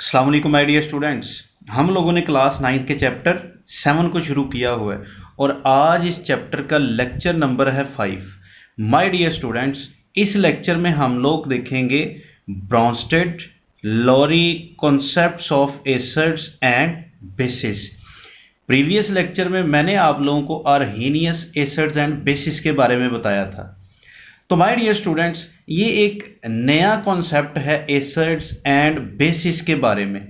अस्सलाम वालेकुम my dear students. हम लोगों ने क्लास 9 के चैप्टर 7 को शुरू किया हुआ है और आज इस चैप्टर का लेक्चर नंबर है 5। माय डियर स्टूडेंट्स, इस लेक्चर में हम लोग देखेंगे Bronsted Lowry concepts of acids and basis. Previous lecture में मैंने आप लोगों को आर्हेनियस एसिड्स एंड बेसिस के बारे में बताया था। तो माय डियर स्टूडेंट्स, ये एक नया कॉन्सेप्ट है एसिड्स एंड बेसिस के बारे में।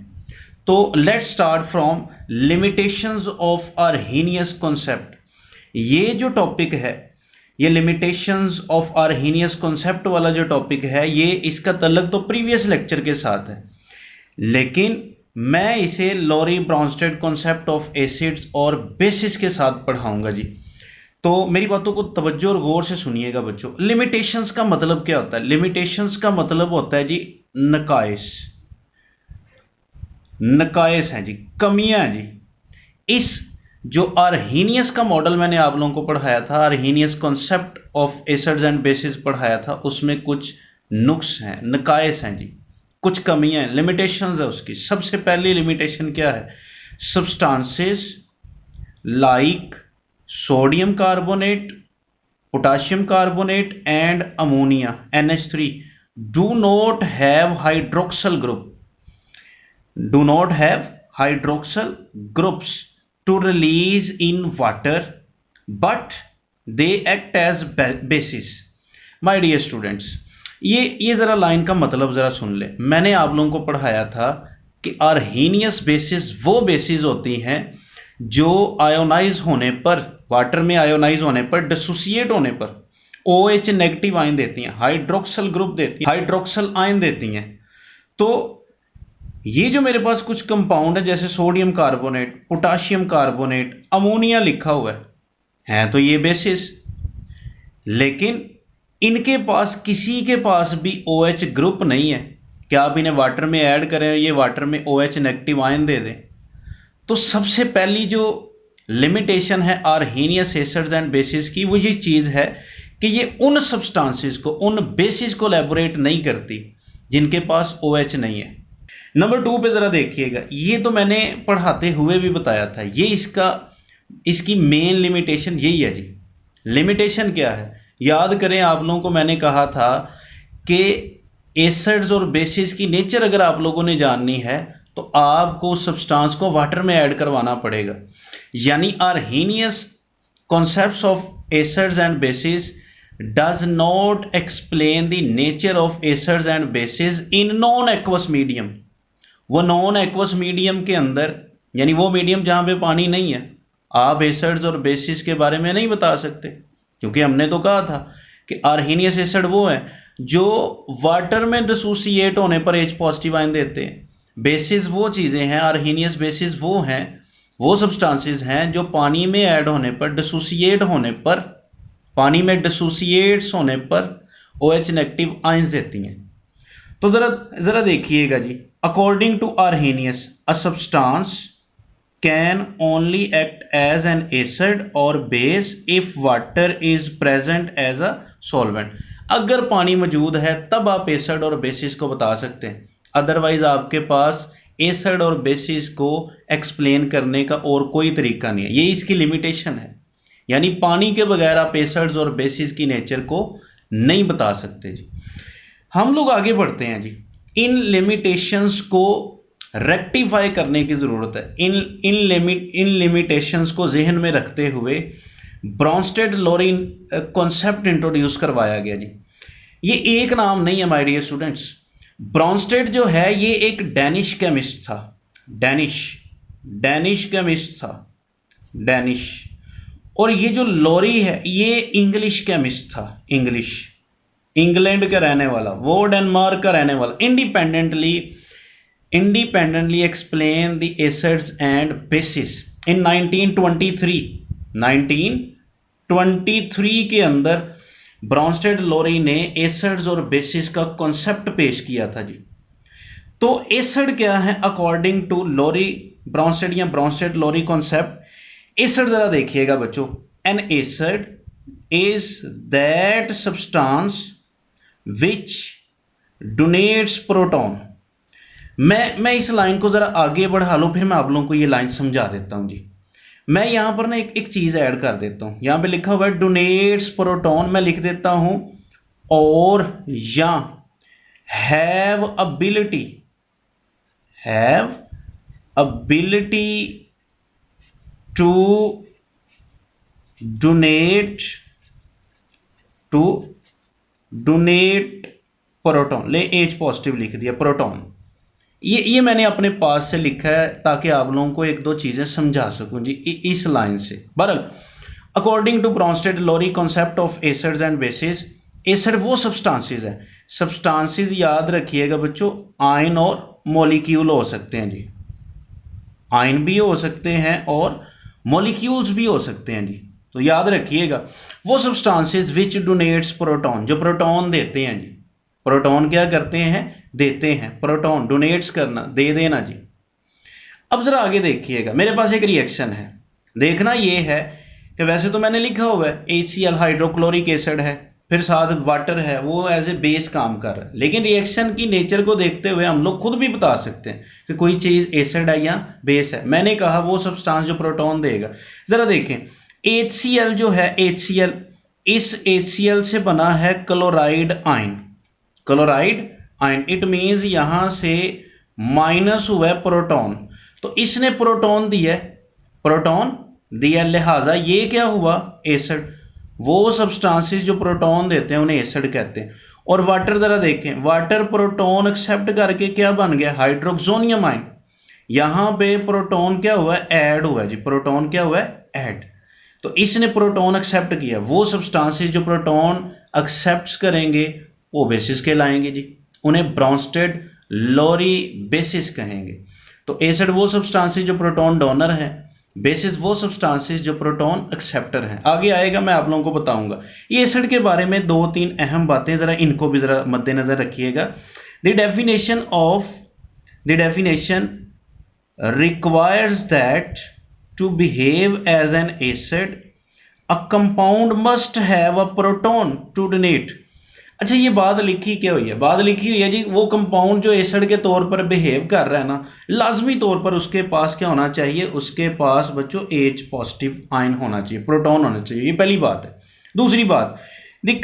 तो let's start from limitations of Arrhenius concept. ये जो टॉपिक है, ये लिमिटेशंस ऑफ आर्हेनियस कॉन्सेप्ट वाला जो टॉपिक है, ये इसका तल्लुक तो प्रीवियस लेक्चर के साथ है, लेकिन मैं इसे Lowry Bronsted concept of acids और बेसिस के साथ पढ़ाऊंगा जी। तो मेरी बातों को तवज्जो और गौर से सुनिएगा बच्चों। लिमिटेशंस का मतलब क्या होता है? लिमिटेशंस का मतलब होता है जी नकाइस। नकाइस हैं जी, कमियां हैं जी। इस जो आर्हेनियस का मॉडल मैंने आप लोगों को पढ़ाया था, Arrhenius concept of acids and basis पढ़ाया था, उसमें कुछ नुक्स हैं, नकाइस हैं जी, कुछ कमियां हैं, लिमिटेशंस है उसकी। सबसे पहली लिमिटेशन क्या है? Substances like sodium carbonate, potassium carbonate and ammonia NH3 do not have hydroxyl groups to release in water, but they act as basis। My dear students, ये ज़रा लाइन का मतलब ज़रा सुन ले। मैंने आप लोगों को पढ़ाया था कि आर्हेनियस बेसिस वो बेसिस होती हैं जो आयोनाइज होने पर, वाटर में आयोनाइज होने पर, डिसोसिएट होने पर OH नेगेटिव आयन देती हैं, हाइड्रोक्सल ग्रुप देती हैं, हाइड्रोक्सल आयन देती हैं। तो ये जो मेरे पास कुछ कंपाउंड है, जैसे sodium carbonate, potassium carbonate, ammonia लिखा हुआ है तो ये बेसिस, लेकिन इनके पास किसी के पास भी OH ग्रुप नहीं है। क्या आप इन्हें वाटर में ऐड करें, ये वाटर में OH नेगेटिव आयन दे दें? तो सबसे पहली जो लिमिटेशन है आर्हेनियस एसिड्स एंड बेसिस की, वो ये चीज़ है कि ये उन सब्सटेंसेस को, उन बेसिस को एलैबोरेट नहीं करती जिनके पास OH नहीं है। नंबर 2 पे ज़रा देखिएगा, ये तो मैंने पढ़ाते हुए भी बताया था, ये इसकी मेन लिमिटेशन यही है जी। लिमिटेशन क्या है? याद करें, आप लोगों को मैंने कहा था कि एसिड्स और बेसिस की नेचर अगर आप लोगों ने जाननी है तो आपको उस सब्सटेंस को वाटर में ऐड करवाना पड़ेगा। यानी Arrhenius concepts of acids and basis does not explain the nature of acids and bases in non aqueous medium. वो नॉन एक्वस मीडियम के अंदर, यानी वो मीडियम जहाँ पे पानी नहीं है, आप एसिड्स और बेसिस के बारे में नहीं बता सकते, क्योंकि हमने तो कहा था कि आर्हेनियस एसिड वो है जो वाटर में डिसोसिएट होने पर H पॉजिटिव आयन देते हैं। बेसिस वो चीज़ें हैं, आर्हेनियस बेसिस वो हैं, वो सब्सटेंसेस हैं जो पानी में ऐड होने पर, डिसोसिएट होने पर, पानी में डिसोसिएट्स होने पर OH नेगेटिव आयंस देती हैं। तो ज़रा देखिएगा जी, according to Arrhenius a substance can only act as an acid और base if water is present as a solvent. अगर पानी मौजूद है तब आप एसिड और बेसिस को बता सकते हैं, अदरवाइज आपके पास एसिड और बेसिस को एक्सप्लेन करने का और कोई तरीका नहीं है। ये इसकी लिमिटेशन है, यानी पानी के बगैर आप एसिड्स और बेसिस की नेचर को नहीं बता सकते जी। हम लोग आगे बढ़ते हैं जी। इन लिमिटेशंस को रेक्टिफाई करने की ज़रूरत है। इन लिमिटेशंस को जहन में रखते हुए ब्रॉन्स्टेड लॉरी कॉन्सेप्ट इंट्रोड्यूस करवाया गया जी। ये एक नाम नहीं है माय डियर स्टूडेंट्स। ब्रॉन्स्टेड जो है ये एक डैनिश केमिस्ट था, डैनिश केमिस्ट था, डैनिश। और ये जो लॉरी है ये इंग्लिश केमिस्ट था, इंग्लैंड का रहने वाला, वो डेनमार्क का रहने वाला। Independently explain the acids and bases in 1923 के अंदर ब्रॉन्स्टेड लॉरी ने एसिड्स और बेसिस का कॉन्सेप्ट पेश किया था जी। तो एसिड क्या है अकॉर्डिंग टू लॉरी ब्रॉन्स्टेड या ब्रॉन्स्टेड लॉरी कॉन्सेप्ट? एसिड जरा देखिएगा बच्चों, an acid is that substance which donates proton मैं इस लाइन को ज़रा आगे बढ़ा लूँ, फिर मैं आप लोगों को ये लाइन समझा देता हूँ जी। मैं यहाँ पर ना एक चीज़ ऐड कर देता हूँ। यहाँ पे लिखा हुआ है डोनेट्स प्रोटॉन, मैं लिख देता हूँ और या have ability to donate proton, ले एच पॉजिटिव लिख दिया प्रोटॉन। ये मैंने अपने पास से लिखा है ताकि आप लोगों को एक दो चीज़ें समझा सकूं जी इस लाइन से। बहरहाल according to Bronsted Lowry concept of acids and bases, acid वो सब्सटेंसेस है, सब्सटेंसेस याद रखिएगा बच्चों, आयन और मॉलिक्यूल हो सकते हैं जी, आयन भी हो सकते हैं और मॉलिक्यूल्स भी हो सकते हैं जी। तो याद रखिएगा वो सब्सटेंसेस विच डोनेट्स प्रोटॉन, जो प्रोटॉन देते हैं जी। प्रोटॉन क्या करते हैं? देते हैं। प्रोटॉन डोनेट्स करना, दे देना जी। अब जरा आगे देखिएगा, मेरे पास एक रिएक्शन है, देखना ये है कि वैसे तो मैंने लिखा हुआ है HCl हाइड्रोक्लोरिक एसिड है, फिर साथ वाटर है, वो एज ए बेस काम कर रहा है, लेकिन रिएक्शन की नेचर को देखते हुए हम लोग खुद भी बता सकते हैं कि कोई चीज़ एसिड है या बेस है। मैंने कहा वो सब्सटेंस जो प्रोटॉन देगा। ज़रा देखें HCl जो है, HCl, इस HCl से बना है chloride ion, chloride ion, it means यहाँ से माइनस हुआ है प्रोटॉन, तो इसने प्रोटॉन दिया, प्रोटॉन दिया, लिहाजा ये क्या हुआ? एसिड। वो सब्सटेंसेस जो प्रोटॉन देते हैं उन्हें एसिड कहते हैं। और वाटर ज़रा देखें, वाटर प्रोटॉन एक्सेप्ट करके क्या बन गया? हाइड्रोक्सोनियम आयन। यहाँ पे प्रोटॉन क्या हुआ है? ऐड हुआ है जी, प्रोटॉन क्या हुआ है? ऐड। तो इसने प्रोटॉन एक्सेप्ट किया। वो सब्सटेंसेस जो प्रोटॉन एक्सेप्ट करेंगे वो बेसिस कहलाएंगे जी, उन्हें ब्रॉन्स्टेड लोरी बेसिस कहेंगे। तो एसिड वो सब्सटेंसेस जो प्रोटॉन डोनर हैं, बेसिस वो सब्सटेंसेस जो प्रोटॉन एक्सेप्टर हैं। आगे आएगा, मैं आप लोगों को बताऊंगा। ये एसिड के बारे में दो तीन अहम बातें, ज़रा इनको भी ज़रा मद्देनज़र रखिएगा। The definition requires that to behave as an acid a compound must have a proton to donate। अच्छा, ये बात लिखी क्या हुई है? बात लिखी हुई है जी, वो कंपाउंड जो एसिड के तौर पर बिहेव कर रहा है ना, लाजमी तौर पर उसके पास क्या होना चाहिए? उसके पास बच्चों H पॉजिटिव आयन होना चाहिए, प्रोटॉन होना चाहिए। ये पहली बात है। दूसरी बात, the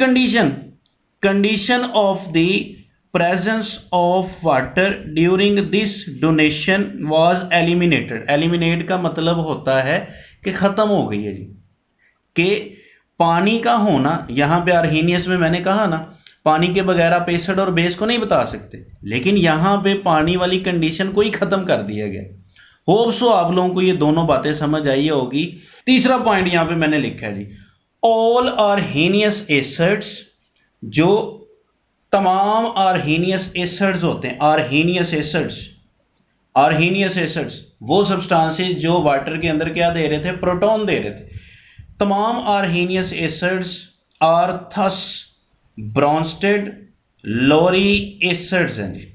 condition of the presence of water during this donation was eliminated। eliminate का मतलब होता है कि ख़त्म हो गई है जी, कि पानी का होना। यहाँ पे आर्हीनियस में मैंने कहा ना, पानी के बगैर आप एसिड और बेस को नहीं बता सकते, लेकिन यहाँ पे पानी वाली कंडीशन को ही ख़त्म कर दिया गया। होप सो आप लोगों को ये दोनों बातें समझ आई होगी। तीसरा पॉइंट यहाँ पे मैंने लिखा है जी, ऑल आर्हीनियस एसिड्स, जो तमाम आर्हीनियस एसिड्स होते हैं, आर्हीनियस एसिड्स वो सब्सटेंसेस जो वाटर के अंदर क्या दे रहे थे? प्रोटॉन दे रहे थे। तमाम Arrhenius acids are thus Bronsted Lowry acids हैं जी,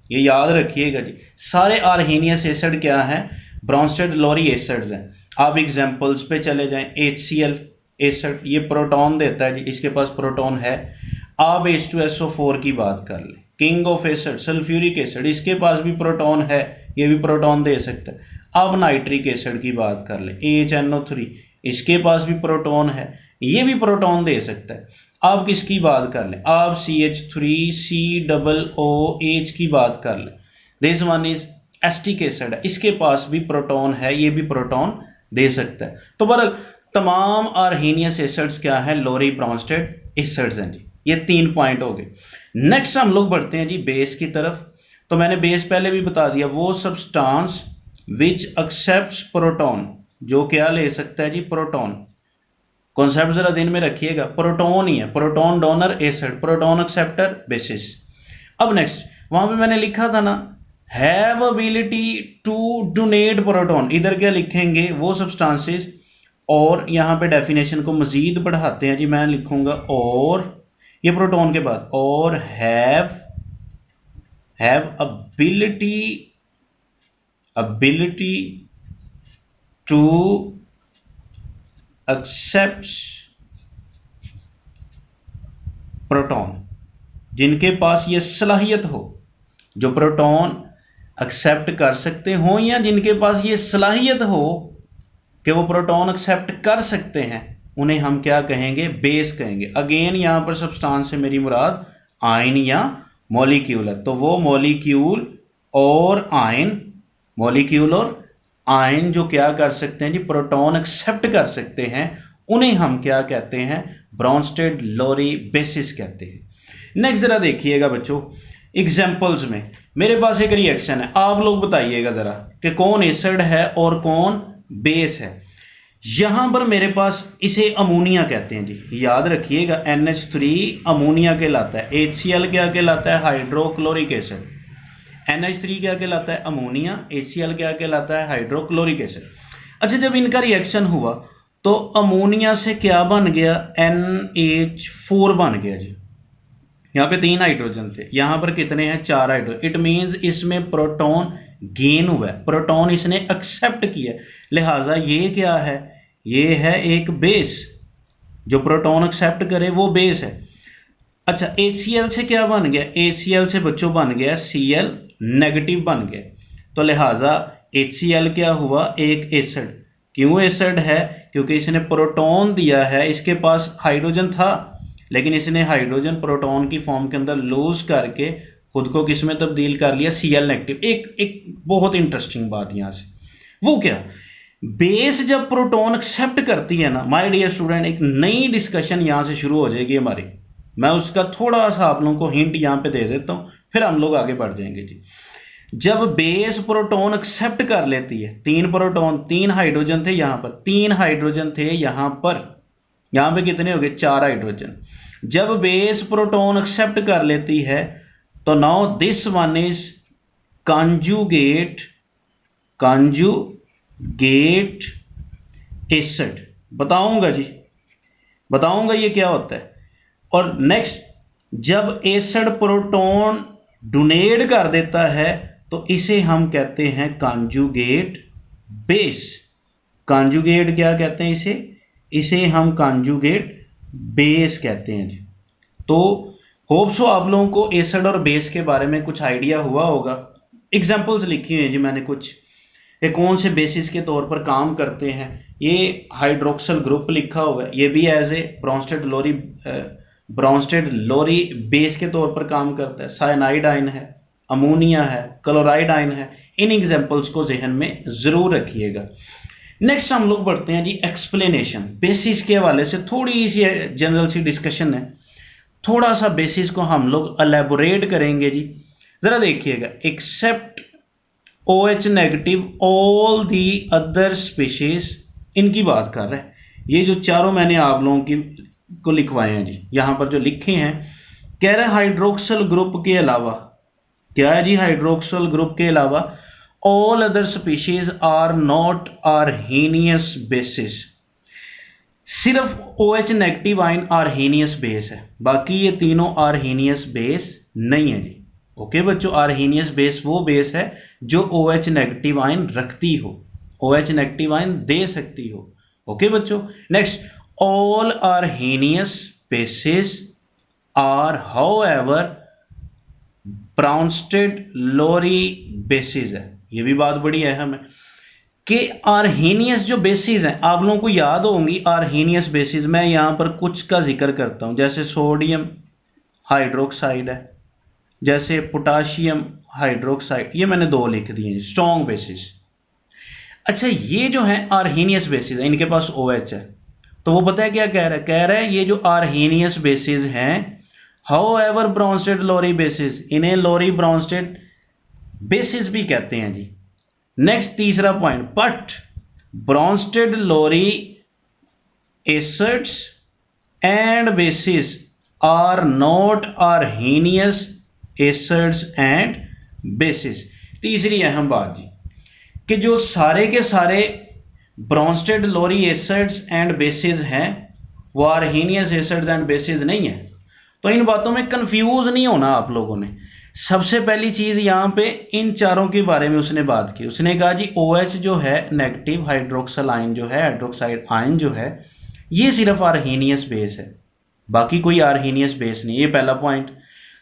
ये याद रखिएगा जी। सारे आर्हीनियस एसिड क्या हैं? ब्रॉन्स्टेड लोरी एसिड्स हैं। आप एग्जांपल्स पे चले जाएं, HCl एसिड, ये प्रोटॉन देता है जी, इसके पास प्रोटॉन है। आप H2SO4 की बात कर लें, king of acid sulphuric acid, इसके पास भी प्रोटॉन है, ये भी प्रोटॉन दे सकता है। आप नाइट्रिक एसिड की बात कर लें, HNO3, इसके पास भी प्रोटॉन है, ये भी प्रोटॉन दे सकता है। आप किसकी बात कर लें? आप CH3COOH की बात कर लें, this one is acetic acid है, इसके पास भी प्रोटॉन है, ये भी प्रोटॉन दे सकता है। तो बहरहाल तमाम आर्हीनियस एसिड्स क्या है? लोरी ब्रॉन्स्टेड एसिड्स हैं जी। ये 3 पॉइंट हो गए। नेक्स्ट हम लोग बढ़ते हैं जी बेस की तरफ। तो मैंने बेस पहले भी बता दिया, वो सब्सटेंस विच एक्सेप्ट्स प्रोटॉन, जो क्या ले सकता है जी? प्रोटॉन। कॉन्सेप्ट जरा दिन में रखिएगा, प्रोटॉन ही है, proton donor acid, proton acceptor bases. अब नेक्स्ट वहां पे मैंने लिखा था ना, have ability to donate proton, इधर क्या लिखेंगे? वो सब्सटेंसेस, और यहाँ पे डेफिनेशन को मजीद बढ़ाते हैं जी, मैं लिखूंगा और, ये प्रोटॉन के बाद, और have ability to accept proton, जिनके पास ये सलाहियत हो, जो प्रोटॉन एक्सेप्ट कर सकते हो या जिनके पास ये सलाहियत हो कि वो प्रोटॉन एक्सेप्ट कर सकते हैं, उन्हें हम क्या कहेंगे? बेस कहेंगे। अगेन यहाँ पर सब्सटेंस से मेरी मुराद आयन या मॉलिक्यूल है, तो वो मॉलिक्यूल और आयन, मॉलिक्यूल और आयन जो क्या कर सकते हैं जी? प्रोटॉन एक्सेप्ट कर सकते हैं, उन्हें हम क्या कहते हैं? ब्रॉन्स्टेड लोरी बेसिस कहते हैं। नेक्स्ट जरा देखिएगा बच्चों, एग्जाम्पल्स में मेरे पास एक रिएक्शन है, आप लोग बताइएगा जरा कि कौन एसिड है और कौन बेस है। यहां पर मेरे पास इसे अमोनिया कहते हैं जी, याद रखिएगा NH3 अमोनिया कहलाता है, HCl क्या कहलाता है? Hydrochloric acid. NH3 क्या कहलाता है? अमोनिया। HCl क्या कहलाता है? Hydrochloric acid. अच्छा, जब इनका रिएक्शन हुआ तो अमोनिया से क्या बन गया? NH4 बन गया जी। यहाँ पे 3 हाइड्रोजन थे, यहाँ पर कितने हैं? 4 हाइड्रोजन। इट मीन्स इसमें प्रोटॉन गेन हुआ है, प्रोटॉन इसने एक्सेप्ट किया, लिहाजा ये क्या है? ये है एक बेस। जो प्रोटॉन एक्सेप्ट करे वो बेस है। अच्छा, HCl से क्या बन गया? HCl से बच्चों बन गया Cl नेगेटिव बन गया, तो लिहाजा HCl क्या हुआ? एक एसिड। क्यों एसिड है? क्योंकि इसने प्रोटॉन दिया है, इसके पास हाइड्रोजन था लेकिन इसने हाइड्रोजन प्रोटॉन की फॉर्म के अंदर लूज करके खुद को किस में तब्दील कर लिया? Cl negative. एक बहुत इंटरेस्टिंग बात यहाँ से, वो क्या? बेस जब प्रोटॉन एक्सेप्ट करती है ना माय डियर स्टूडेंट, एक नई डिस्कशन यहाँ से शुरू हो जाएगी हमारी। मैं उसका थोड़ा सा आप लोगों को हिंट यहाँ पे दे देता हूँ, फिर हम लोग आगे बढ़ जाएंगे जी। जब बेस प्रोटॉन एक्सेप्ट कर लेती है, 3 प्रोटॉन, 3 हाइड्रोजन थे यहाँ पर, 3 हाइड्रोजन थे यहाँ पर, यहाँ पे कितने हो गए? 4 हाइड्रोजन। जब बेस प्रोटॉन एक्सेप्ट कर लेती है तो now this one is conjugate acid. बताऊंगा जी, बताऊंगा ये क्या होता है। और नेक्स्ट, जब एसिड प्रोटॉन डोनेट कर देता है तो इसे हम कहते हैं कॉन्जुगेट बेस। कॉन्जुगेट क्या कहते हैं इसे हम कॉन्जुगेट बेस कहते हैं जी। तो होप सो आप लोगों को एसिड और बेस के बारे में कुछ आइडिया हुआ होगा। एग्जांपल्स लिखी हुई हैं जी मैंने कुछ, ये कौन से बेसिस के तौर पर काम करते हैं। ये हाइड्रोक्सल ग्रुप लिखा हुआ है, ये भी as a Bronsted Lowry base के तौर पर काम करता है। साइनाइड आयन है, अमोनिया है, क्लोराइड आयन है। इन एग्जांपल्स को जहन में जरूर रखिएगा। नेक्स्ट हम लोग बढ़ते हैं जी एक्सप्लेनेशन। बेसिस के हवाले से थोड़ी सी जनरल सी डिस्कशन है, थोड़ा सा बेसिस को हम लोग एलेबोरेट करेंगे जी। जरा देखिएगा, except OH negative all the other species, इनकी बात कर रहा है। ये जो चारों मैंने आप लोगों की को लिखवाए हैं जी, यहाँ पर जो लिखे हैं, कह रहा है हाइड्रोक्सल ग्रुप के अलावा, क्या है जी? हाइड्रोक्सल ग्रुप के अलावा all other species are not arrhenious bases। सिर्फ OH negative ion Arrhenius base है, बाकी ये तीनों आर्हेनियस बेस नहीं है जी। ओके बच्चों, आर्हेनियस बेस वो बेस है जो OH नेगेटिव आयन रखती हो, OH नेगेटिव आयन दे सकती हो। ओके बच्चों, next, all arrhenious bases are however Bronsted Lowry bases है। ये भी बात बड़ी अहम है कि आर्हेनियस जो बेसिस हैं, आप लोगों को याद होंगी आर्हेनियस बेसिस। मैं यहाँ पर कुछ का जिक्र करता हूँ, जैसे सोडियम हाइड्रोक्साइड है, जैसे पोटाशियम हाइड्रोक्साइड, ये मैंने 2 लिख दिए स्ट्रॉन्ग बेसिस। अच्छा, ये जो है आर्हेनियस बेसिस है, इनके पास OH है, तो वो पता है क्या कह रहा है? कह रहा है ये जो आर्हेनियस बेसिस हैं, हाउएवर ब्रॉन्स्टेड लोरी बेसिस, इन्हें लोरी ब्रॉन्स्टेड बेसिस भी कहते हैं जी। नेक्स्ट तीसरा point, but Bronsted Lowry acids and bases are not Arrhenius acids and bases. तीसरी अहम बात जी कि जो सारे के सारे Bronsted Lowry acids and bases हैं वो आर्हेनियस एसिड्स एंड बेसिस नहीं है। तो इन बातों में कंफ्यूज नहीं होना आप लोगों ने। सबसे पहली चीज़ यहाँ पे इन चारों के बारे में उसने बात की। उसने कहा जी OH जो है नेगेटिव हाइड्रोक्सल आयन जो है, हाइड्रोक्साइड आयन जो है, ये सिर्फ आर्हेनियस बेस है, बाकी कोई आर्हेनियस बेस नहीं। ये पहला पॉइंट।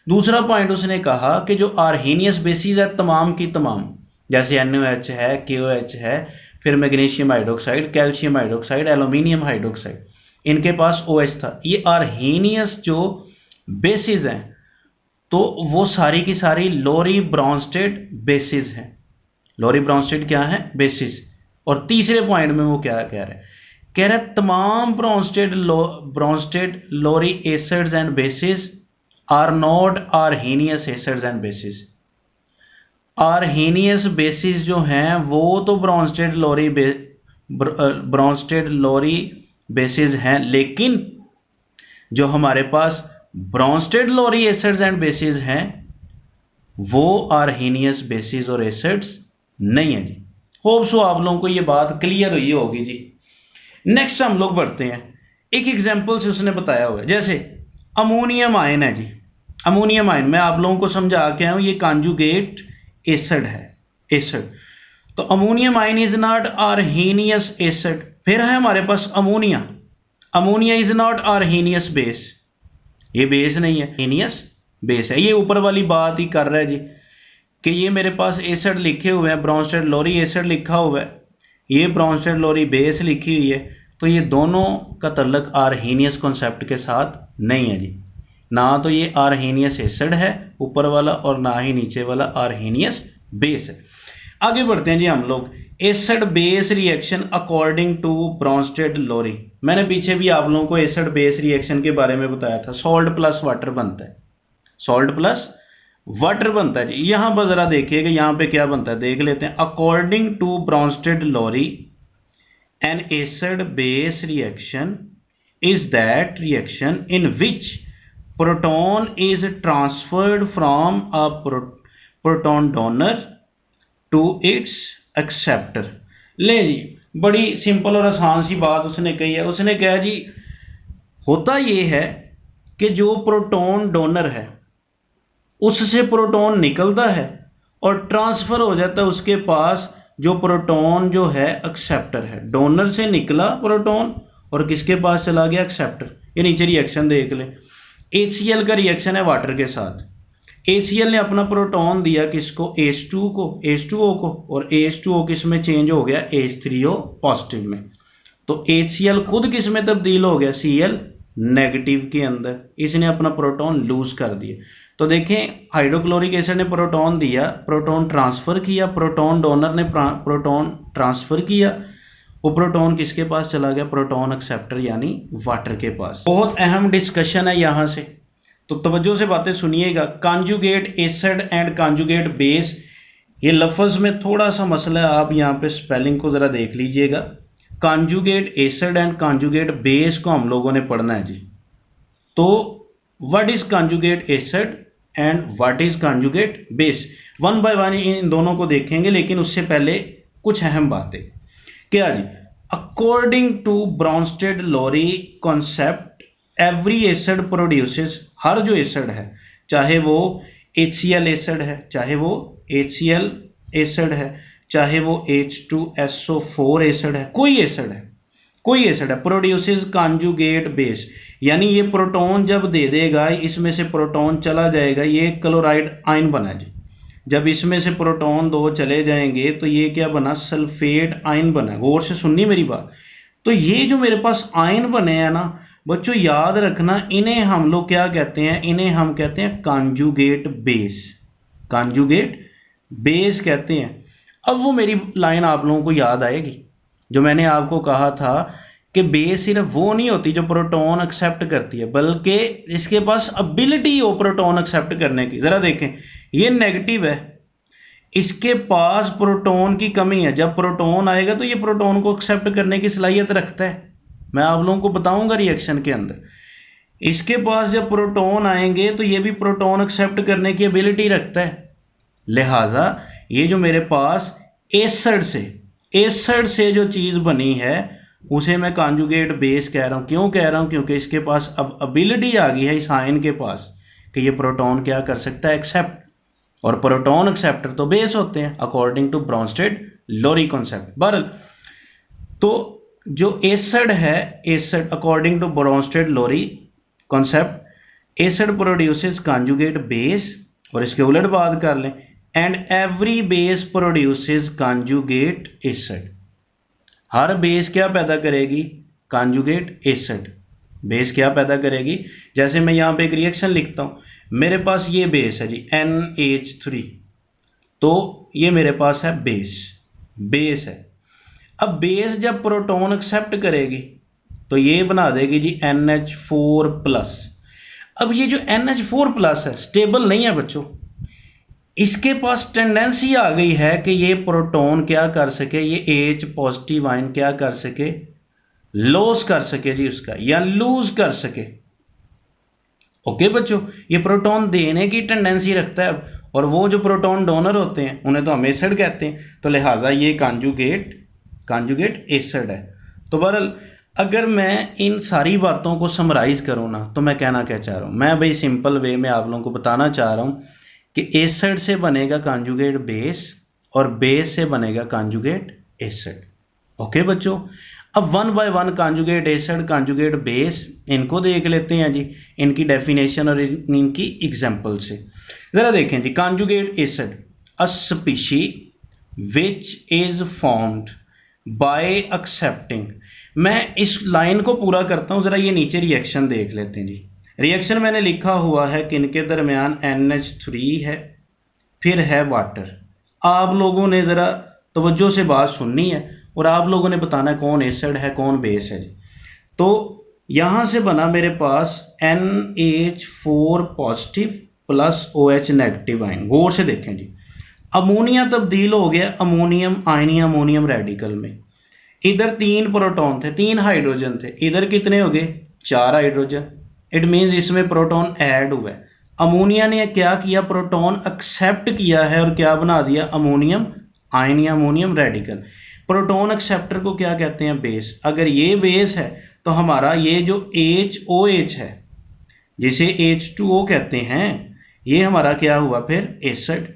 दूसरा पॉइंट उसने कहा कि जो आर्हीनियस बेसिस है तमाम की तमाम, जैसे NaOH है, KOH है, फिर magnesium hydroxide, calcium hydroxide, aluminium hydroxide, इनके पास OH था। ये आर्हीनियस जो बेसिस हैं तो वो सारी की सारी लोरी ब्रॉन्स्टेड बेसिस हैं। लोरी ब्रॉन्स्टेड क्या है? बेसिस। और तीसरे पॉइंट में वो क्या कह रहा है? कह रहा है तमाम Bronsted Lowry acids and bases are not Arrhenius acids and bases. Arrhenius bases जो हैं वो तो ब्रॉन्स्टेड लोरी बेसिस हैं, लेकिन जो हमारे पास Bronsted Lowry acids and bases हैं वो आर्हीनियस बेसिस और एसिड्स नहीं है जी। होप सो आप लोगों को ये बात क्लियर हुई होगी जी। नेक्स्ट हम लोग बढ़ते हैं, एक एग्जांपल से उसने बताया हुआ है, जैसे अमोनियम आयन है जी। अमोनियम आयन मैं आप लोगों को समझा के आया हूं, ये कॉन्जुगेट एसिड है, एसिड। तो ammonium ion is not Arrhenius acid. फिर है हमारे पास ammonia. Ammonia is not Arrhenius base, ये बेस नहीं है, आर्हीनियस बेस है। ये ऊपर वाली बात ही कर रहा है जी कि ये मेरे पास एसिड लिखे हुए हैं, ब्रॉन्स्टेड लोरी एसिड लिखा हुआ है, ये ब्रॉन्स्टेड लोरी बेस लिखी हुई है, तो ये दोनों का तल्लक आर्हीनियस कॉन्सेप्ट के साथ नहीं है जी। ना तो ये आर्हीनियस एसिड है ऊपर वाला और ना ही नीचे वाला आर्हीनियस बेस है। आगे बढ़ते हैं जी हम लोग, acid base reaction according to Bronsted Lowry. मैंने पीछे भी आप लोगों को एसिड बेस रिएक्शन के बारे में बताया था, सॉल्ट प्लस वाटर बनता है, सॉल्ट प्लस वाटर बनता है जी। यहां पर जरा देखिएगा यहां पे क्या बनता है, देख लेते हैं। According to Bronsted Lowry an acid base reaction is that reaction in which proton is transferred from a proton donor to its acceptor. ले जी, बड़ी सिंपल और आसान सी बात उसने कही है। उसने कहा जी होता ये है कि जो प्रोटॉन डोनर है उससे प्रोटॉन निकलता है और ट्रांसफर हो जाता है उसके पास जो प्रोटॉन जो है एक्सेप्टर है। डोनर से निकला प्रोटॉन और किसके पास चला गया? एक्सेप्टर। ये नीचे रिएक्शन देख ले, HCl का रिएक्शन है वाटर के साथ। HCl ने अपना प्रोटॉन दिया किसको? H2 को, H2O को, और H2O किस में चेंज हो गया? H3O पॉजिटिव में। तो HCl खुद किस में तब्दील हो गया? Cl नेगेटिव के अंदर। इसने अपना प्रोटॉन लूज कर दिया। तो देखें हाइड्रोक्लोरिक एसिड ने प्रोटॉन दिया, प्रोटॉन ट्रांसफर किया, प्रोटॉन डोनर ने प्रोटॉन ट्रांसफर किया, वो प्रोटॉन किसके पास चला गया? प्रोटॉन एक्सेप्टर यानी वाटर के पास। बहुत अहम डिस्कशन है यहाँ से, तो तवज्जो से बातें सुनिएगा। Conjugate acid and conjugate base, ये लफ्ज़ में थोड़ा सा मसला है, आप यहाँ पे स्पेलिंग को ज़रा देख लीजिएगा। Conjugate acid and conjugate base को हम लोगों ने पढ़ना है जी। तो what is conjugate acid and what is conjugate base, one by one in दोनों को देखेंगे, लेकिन उससे पहले कुछ अहम बातें। क्या जी? According to Bronsted Lowry concept every acid produces, हर जो एसिड है चाहे वो HCl एसिड है, चाहे वो HCl एसिड है, चाहे वो H2SO4 एसिड है, कोई एसिड है, कोई एसिड है, प्रोड्यूसेस कॉन्जुगेट बेस, यानी ये प्रोटॉन जब दे देगा इसमें से प्रोटॉन चला जाएगा, ये क्लोराइड आयन बना जी। जब इसमें से प्रोटॉन 2 चले जाएंगे तो ये क्या बना? सल्फेट आयन बना। गौर से सुननी मेरी बात। तो ये जो मेरे पास आयन बने हैं ना बच्चों, याद रखना, इन्हें हम लोग क्या कहते हैं? इन्हें हम कहते हैं कॉन्जुगेट बेस। कॉन्जुगेट बेस कहते हैं। अब वो मेरी लाइन आप लोगों को याद आएगी जो मैंने आपको कहा था कि बेस सिर्फ वो नहीं होती जो प्रोटॉन एक्सेप्ट करती है, बल्कि इसके पास एबिलिटी हो प्रोटॉन एक्सेप्ट करने की। ज़रा देखें, ये नेगेटिव है, इसके पास प्रोटॉन की कमी है। जब प्रोटॉन आएगा तो ये प्रोटॉन को एक्सेप्ट करने की सलाहियत रखता है। मैं आप लोगों को बताऊंगा रिएक्शन के अंदर। इसके पास जब प्रोटॉन आएंगे तो ये भी प्रोटॉन एक्सेप्ट करने की एबिलिटी रखता है। लिहाजा ये जो मेरे पास एसिड से जो चीज़ बनी है उसे मैं कॉन्जुगेट बेस कह रहा हूँ। क्यों कह रहा हूँ? क्योंकि इसके पास अब एबिलिटी आ गई है इस आयन के पास कि ये प्रोटॉन क्या कर सकता है? एक्सेप्ट। और प्रोटॉन एक्सेप्टर तो बेस होते हैं according to Bronsted Lowry concept. बहरहाल तो जो एसिड है, acid according to Bronsted Lowry concept, acid produces conjugate base, और इसके उलट बात कर लें, and every base produces conjugate acid. हर बेस क्या पैदा करेगी? Conjugate acid. बेस क्या पैदा करेगी? जैसे मैं यहाँ पे एक रिएक्शन लिखता हूँ, मेरे पास ये बेस है जी NH3, तो ये मेरे पास है बेस है। अब बेस जब प्रोटॉन एक्सेप्ट करेगी तो ये बना देगी जी NH4+। अब ये जो NH4+ है स्टेबल नहीं है बच्चों, इसके पास टेंडेंसी आ गई है कि ये प्रोटॉन क्या कर सके, ये H पॉजिटिव आयन क्या कर सके, लॉस कर सके जी उसका, या लूज कर सके। ओके बच्चों, ये प्रोटॉन देने की टेंडेंसी रखता है, और वो जो प्रोटॉन डोनर होते हैं उन्हें तो हम एसिड कहते हैं, तो लिहाजा ये कॉन्जुगेट एसिड है। तो बहरहाल अगर मैं इन सारी बातों को समराइज करूँ ना, तो मैं कहना क्या चाह रहा हूँ, मैं भाई सिंपल वे में आप लोगों को बताना चाह रहा हूँ कि एसिड से बनेगा कॉन्जुगेट बेस, और बेस से बनेगा कॉन्जुगेट एसिड। ओके बच्चों, अब 1 by 1 conjugate acid, conjugate base, इनको देख लेते हैं जी, इनकी डेफिनेशन और इनकी एग्जांपल से। ज़रा देखें जी, conjugate acid, a species which is formed by accepting. मैं इस लाइन को पूरा करता हूँ, ज़रा ये नीचे रिएक्शन देख लेते हैं जी। रिएक्शन मैंने लिखा हुआ है कि इनके दरमियान NH3 है, फिर है वाटर। आप लोगों ने ज़रा तवज्जो से बात सुननी है और आप लोगों ने बताना है कौन एसिड है कौन बेस है जी। तो यहाँ से बना मेरे पास NH4 positive plus OH negative ion. गौर से देखें जी, अमोनिया तब्दील हो गया अमोनियम आयनी अमोनियम रेडिकल में। इधर 3 प्रोटॉन थे, 3 हाइड्रोजन थे, इधर कितने हो गए? 4 हाइड्रोजन। इट मीन्स इसमें प्रोटॉन ऐड हुआ है। अमोनिया ने क्या किया? प्रोटॉन एक्सेप्ट किया है और क्या बना दिया? अमोनियम आयन या अमोनियम रेडिकल। प्रोटॉन एक्सेप्टर को क्या कहते हैं? बेस। अगर ये बेस है तो हमारा ये जो HOH है, जिसे H2O कहते हैं, ये हमारा क्या हुआ फिर? एसिड।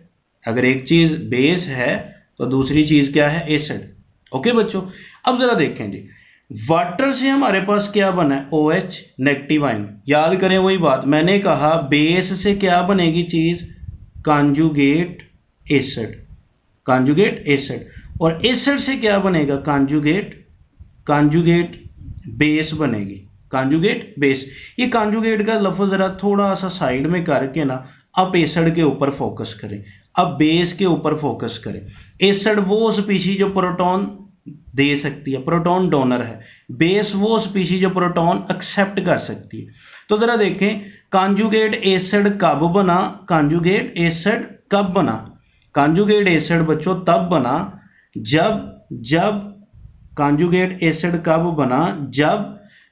अगर एक चीज़ बेस है तो दूसरी चीज़ क्या है? एसिड। ओके बच्चों, अब ज़रा देखें जी, वाटर से हमारे पास क्या बना है? OH negative ion. याद करें वही बात मैंने कहा, बेस से क्या बनेगी चीज़? Conjugate acid. और एसिड से क्या बनेगा? कॉन्जुगेट बेस बनेगी, कॉन्जुगेट बेस। ये कॉन्जुगेट का लफ्ज़ ज़रा थोड़ा सा साइड में करके ना अब एसिड के ऊपर फोकस करें, अब बेस के ऊपर फोकस करें। एसिड वो स्पीशी जो प्रोटॉन दे सकती है, प्रोटॉन डोनर है। बेस वो स्पीशी जो प्रोटॉन एक्सेप्ट कर सकती है। तो ज़रा देखें, कॉन्जुगेट एसिड कब बना? कॉन्जुगेट एसिड कब बना? कॉन्जुगेट एसिड बच्चों तब बना जब कॉन्जुगेट एसिड कब बना?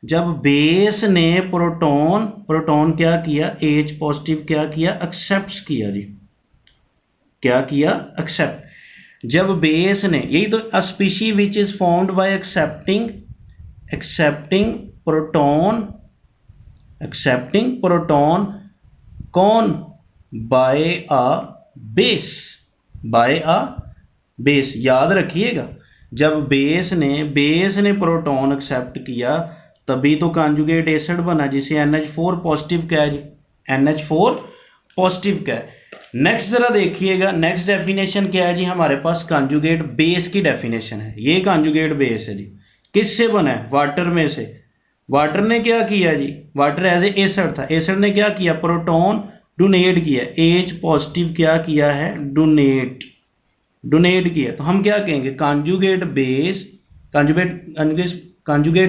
जब बेस ने प्रोटॉन क्या किया? H पॉजिटिव क्या किया? एक्सेप्ट किया जी। क्या किया? एक्सेप्ट। जब बेस ने, यही तो a species which is formed by accepting proton कौन? By a base. याद रखिएगा, जब बेस ने प्रोटॉन एक्सेप्ट किया तभी तो कॉन्जुगेट एसिड बना, जिसे NH4 पॉजिटिव क्या है जी? NH4 पॉजिटिव क्या है। नेक्स्ट जरा देखिएगा, नेक्स्ट डेफिनेशन क्या है जी हमारे पास? कॉन्जुगेट बेस की डेफिनेशन है। ये कॉन्जुगेट बेस है जी, किससे बना है? वाटर में से। वाटर ने क्या किया जी? वाटर एज ए एसिड था, एसिड ने क्या किया? प्रोटॉन डोनेट किया। H पॉजिटिव क्या किया है? डोनेट किया। तो हम क्या कहेंगे? कॉन्जुगेट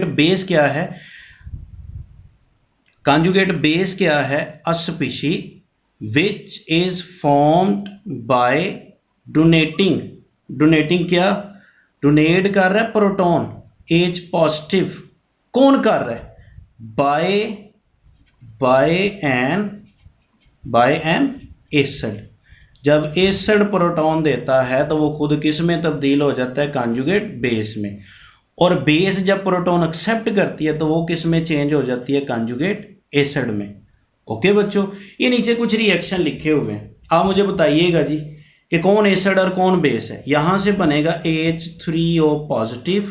बेस क्या है? कॉन्जुगेट बेस क्या है? अ species which is formed by donating क्या? डोनेट कर रहा है प्रोटॉन H पॉजिटिव। कौन कर रहा है? By an acid. जब एसिड प्रोटॉन देता है तो वो खुद किस में तब्दील हो जाता है? कॉन्जुगेट बेस में। और बेस जब प्रोटॉन एक्सेप्ट करती है तो वो किस में चेंज हो जाती है? कॉन्जुगेट एसिड में। ओके बच्चों, ये नीचे कुछ रिएक्शन लिखे हुए हैं, आप मुझे बताइएगा जी कि कौन एसिड और कौन बेस है। यहाँ से बनेगा H3O positive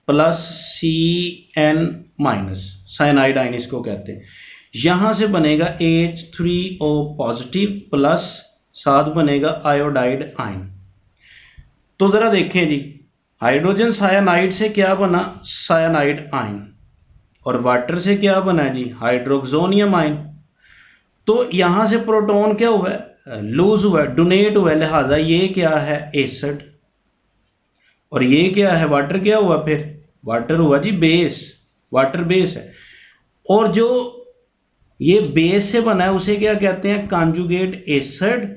plus CN minus, cyanide ion इसको कहते हैं। यहाँ से बनेगा H3O पॉजिटिव प्लस साथ बनेगा आयोडाइड आयन। तो ज़रा देखें जी, हाइड्रोजन सायानाइड से क्या बना, सायानाइड आयन, और वाटर से क्या बना जी, हाइड्रोक्सोनियम आयन। तो यहाँ से प्रोटॉन क्या हुआ है, लूज हुआ है, डोनेट हुआ है, लिहाजा ये क्या है, एसिड, और ये क्या है, वाटर क्या हुआ, फिर वाटर हुआ जी बेस, वाटर बेस है। और जो ये बेस से बना है उसे क्या कहते हैं, कॉन्जुगेट एसिड,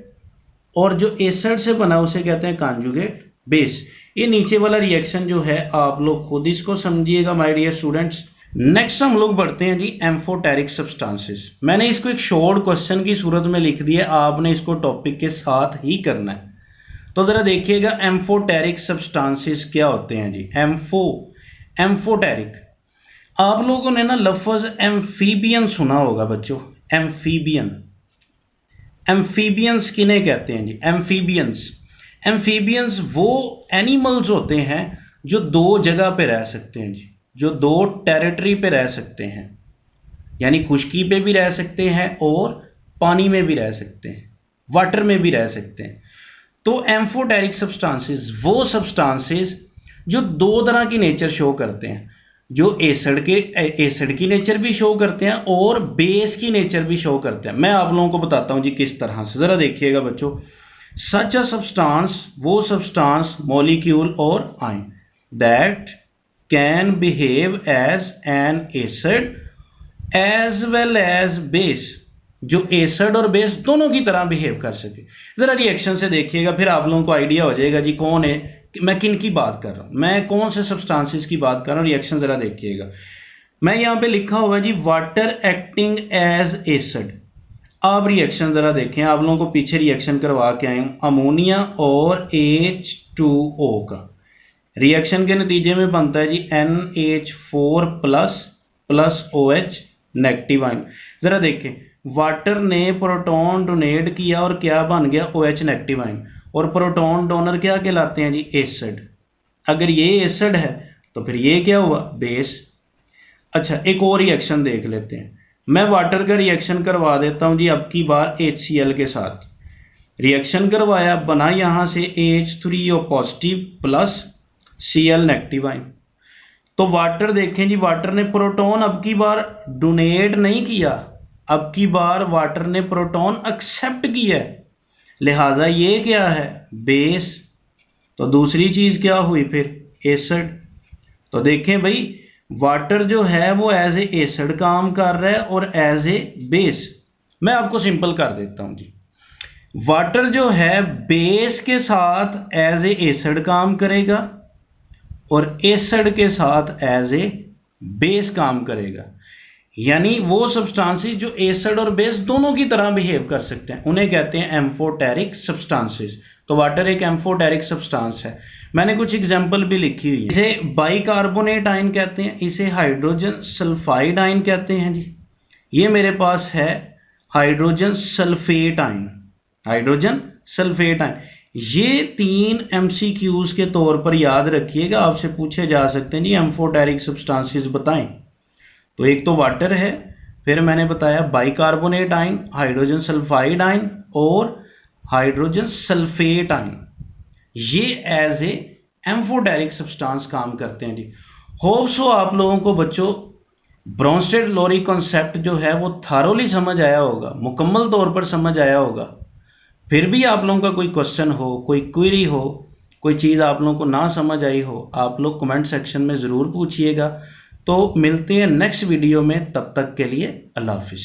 और जो एसिड से बना है उसे कहते हैं कॉन्जुगेट बेस। ये नीचे वाला रिएक्शन जो है आप लोग खुद इसको समझिएगा माय डियर स्टूडेंट्स। नेक्स्ट हम लोग बढ़ते हैं जी एम्फोटेरिक सब्सटेंसेस। मैंने इसको एक शॉर्ट क्वेश्चन की सूरत में लिख दिया, आपने इसको टॉपिक के साथ ही करना है। तो ज़रा देखिएगा एम्फोटेरिक सब्सटेंसेस क्या होते हैं जी। एम्फोटेरिक, आप लोगों ने ना लफ्ज़ एम्फीबियन सुना होगा बच्चों, एम्फीबियन। एम्फीबियंस किन्हें कहते हैं जी, एम्फीबियंस वो एनिमल्स होते हैं जो दो जगह पे रह सकते हैं जी, जो दो टेरिटरी पे रह सकते हैं, यानी खुश्की पे भी रह सकते हैं और पानी में भी रह सकते हैं, वाटर में भी रह सकते हैं। तो एम्फोटेरिक सब्सटेंसेस वो सब्सटेंसेस जो दो तरह की नेचर शो करते हैं, जो एसिड की नेचर भी शो करते हैं और बेस की नेचर भी शो करते हैं। मैं आप लोगों को बताता हूं जी किस तरह से, ज़रा देखिएगा बच्चों। सच अ सब्सटेंस, वो सब्सटेंस, मॉलिक्यूल और ion that can behave as an acid as well as base, जो एसिड और बेस दोनों की तरह बिहेव कर सके। ज़रा रिएक्शन से देखिएगा, फिर आप लोगों को आइडिया हो जाएगा जी कौन है, मैं किन की बात कर रहा हूँ, मैं कौन से सब्सटेंसेस की बात कर रहा हूँ। रिएक्शन ज़रा देखिएगा, मैं यहाँ पे लिखा हुआ है जी वाटर एक्टिंग एज एसिड। अब रिएक्शन ज़रा देखें, आप लोगों को पीछे रिएक्शन करवा के आए हूँ, अमोनिया और H2O का रिएक्शन के नतीजे में बनता है जी NH4 plus OH negative ion. ज़रा देखें, वाटर ने प्रोटॉन डोनेट किया और क्या बन गया, OH नेगेटिव आयन, और प्रोटॉन डोनर क्या कहलाते हैं जी, एसिड। अगर ये एसिड है तो फिर ये क्या हुआ, बेस। अच्छा, एक और रिएक्शन देख लेते हैं, मैं वाटर का रिएक्शन करवा देता हूँ जी अब की बार HCl के साथ। रिएक्शन करवाया, बना यहाँ से H3O positive plus Cl negative ion. तो वाटर देखें जी, वाटर ने प्रोटॉन अब की बार डोनेट नहीं किया, अब की बार वाटर ने प्रोटॉन एक्सेप्ट किया है, लिहाजा ये क्या है, बेस। तो दूसरी चीज़ क्या हुई फिर, एसिड। तो देखें भाई, वाटर जो है वो एज ए एसिड काम कर रहा है और एज ए बेस। मैं आपको सिंपल कर देता हूं जी, वाटर जो है बेस के साथ एज ए एसिड काम करेगा और एसिड के साथ एज ए बेस काम करेगा, यानी वो सब्सटेंसेस जो एसिड और बेस दोनों की तरह बिहेव कर सकते हैं उन्हें कहते हैं एम्फोटेरिक सब्सटेंसेस। तो वाटर एक एम्फोटेरिक सब्सटेंस है। मैंने कुछ एग्जांपल भी लिखी हुई है, इसे बाइकार्बोनेट आयन कहते हैं, इसे हाइड्रोजन सल्फाइड आयन कहते हैं जी। ये मेरे पास है hydrogen sulphate ion, hydrogen sulphate ion. ये 3 MCQs के तौर पर याद रखिएगा, आपसे पूछे जा सकते हैं जी एम्फोटेरिक सब्सटेंसेस बताएं। तो एक तो वाटर है, फिर मैंने बताया bicarbonate ion, hydrogen sulphide ion और हाइड्रोजन सल्फेट आयन, ये एज ए एम्फोटेरिक सब्सटेंस काम करते हैं जी। होप सो आप लोगों को बच्चों ब्रोंस्टेड लोरी कॉन्सेप्ट जो है वो थारोली समझ आया होगा, मुकम्मल तौर पर समझ आया होगा। फिर भी आप लोगों का कोई क्वेश्चन हो, कोई क्वेरी हो, कोई चीज़ आप लोगों को ना समझ आई हो, आप लोग कमेंट सेक्शन में ज़रूर पूछिएगा। तो मिलते हैं नेक्स्ट वीडियो में, तब तक के लिए अल्लाह हाफिज़।